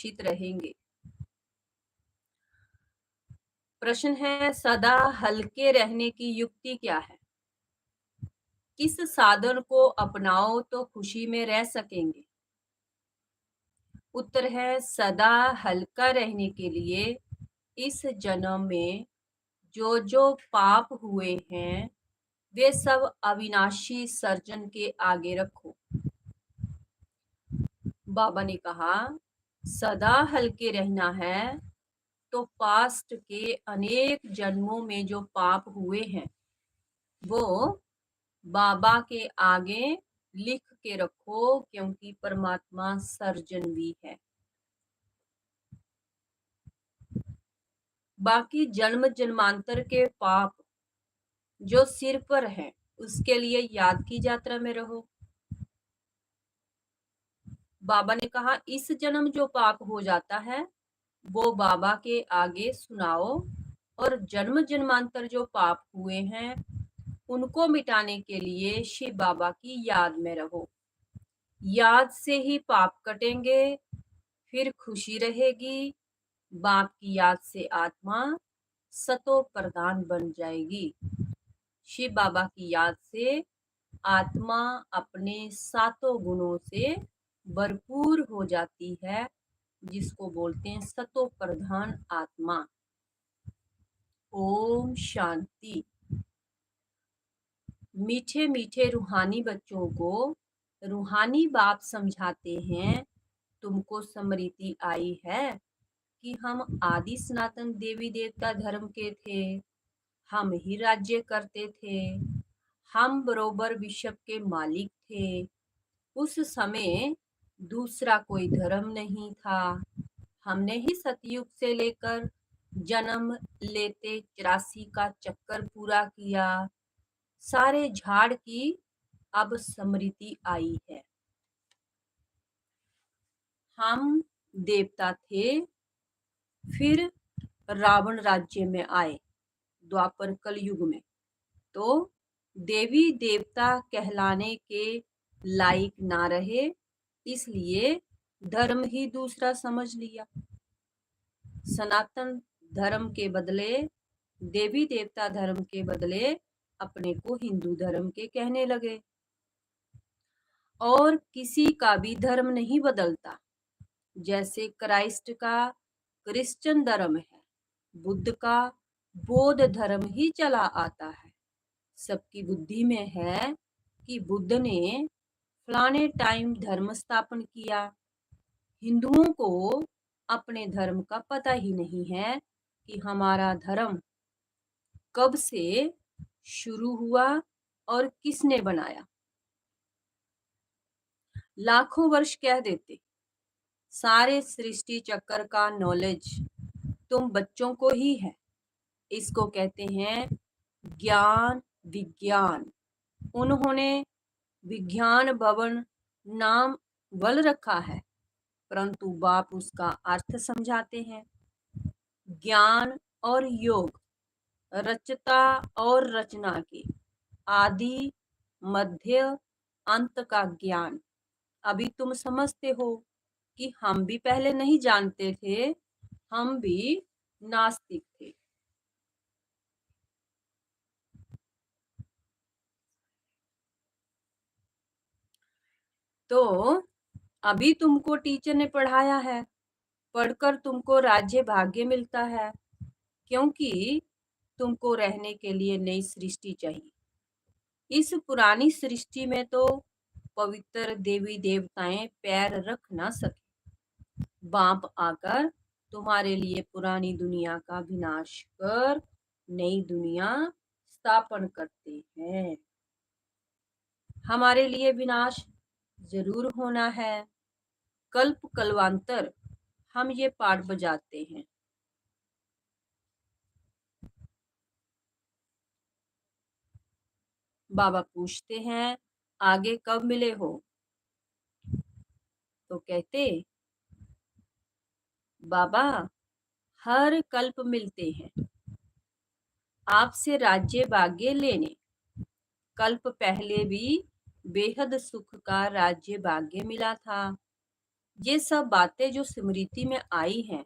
सुरक्षित रहेंगे। प्रश्न है, सदा हल्के रहने की युक्ति क्या है? किस साधन को अपनाओ तो खुशी में रह सकेंगे? उत्तर है, सदा हल्का रहने के लिए इस जन्म में जो जो पाप हुए हैं वे सब अविनाशी सर्जन के आगे रखो। बाबा ने कहा, सदा हल्के रहना है तो पास्ट के अनेक जन्मों में जो पाप हुए हैं वो बाबा के आगे लिख के रखो, क्योंकि परमात्मा सर्जन भी है। बाकी जन्म जन्मांतर के पाप जो सिर पर है उसके लिए याद की यात्रा में रहो। बाबा ने कहा, इस जन्म जो पाप हो जाता है वो बाबा के आगे सुनाओ, और जन्म जन्मांतर जो पाप हुए हैं उनको मिटाने के लिए शिव बाबा की याद में रहो। याद से ही पाप कटेंगे, फिर खुशी रहेगी। बाप की याद से आत्मा सतो प्रधान बन जाएगी। शिव बाबा की याद से आत्मा अपने सातों गुणों से भरपूर हो जाती है, जिसको बोलते हैं सतो प्रधान आत्मा। ओम शांति। मीठे मीठे रूहानी बच्चों को रूहानी बाप समझाते हैं, तुमको स्मृति आई है कि हम आदि सनातन देवी देवता धर्म के थे, हम ही राज्य करते थे, हम बरोबर विश्व के मालिक थे। उस समय दूसरा कोई धर्म नहीं था। हमने ही सतयुग से लेकर जन्म लेते 84 का चक्कर पूरा किया। सारे झाड़ की अब स्मृति आई है। हम देवता थे, फिर रावण राज्य में आए द्वापर कलयुग में, तो देवी देवता कहलाने के लायक ना रहे, इसलिए धर्म ही दूसरा समझ लिया। सनातन धर्म के बदले, देवी देवता धर्म के बदले अपने को हिंदू धर्म के कहने लगे। और किसी का भी धर्म नहीं बदलता। जैसे क्राइस्ट का क्रिश्चियन धर्म है, बुद्ध का बौद्ध धर्म ही चला आता है। सबकी बुद्धि में है कि बुद्ध ने फलाने टाइम धर्म स्थापन किया। हिंदुओं को अपने धर्म का पता ही नहीं है कि हमारा धर्म कब से शुरू हुआ और किसने बनाया। लाखों वर्ष कह देते, सारे सृष्टि चक्र का नॉलेज तुम बच्चों को ही है। इसको कहते हैं ज्ञान विज्ञान। उन्होंने विज्ञान भवन नाम बल रखा है, परंतु बाप उसका अर्थ समझाते हैं। ज्ञान और योग, रचता और रचना के आदि मध्य अंत का ज्ञान। अभी तुम समझते हो कि हम भी पहले नहीं जानते थे, हम भी नास्तिक थे। तो अभी तुमको टीचर ने पढ़ाया है, पढ़कर तुमको राज्य भाग्य मिलता है, क्योंकि तुमको रहने के लिए नई सृष्टि चाहिए। इस पुरानी सृष्टि में तो पवित्र देवी देवताएं पैर रख ना सके। बाप आकर तुम्हारे लिए पुरानी दुनिया का विनाश कर नई दुनिया स्थापन करते हैं। हमारे लिए विनाश जरूर होना है। कल्प कल्वांतर हम ये पाठ बजाते हैं। बाबा पूछते हैं, आगे कब मिले हो? तो कहते, बाबा हर कल्प मिलते हैं आपसे राज्य भाग्य लेने। कल्प पहले भी बेहद सुख का राज्य भाग्य मिला था। ये सब बातें जो स्मृति में आई हैं,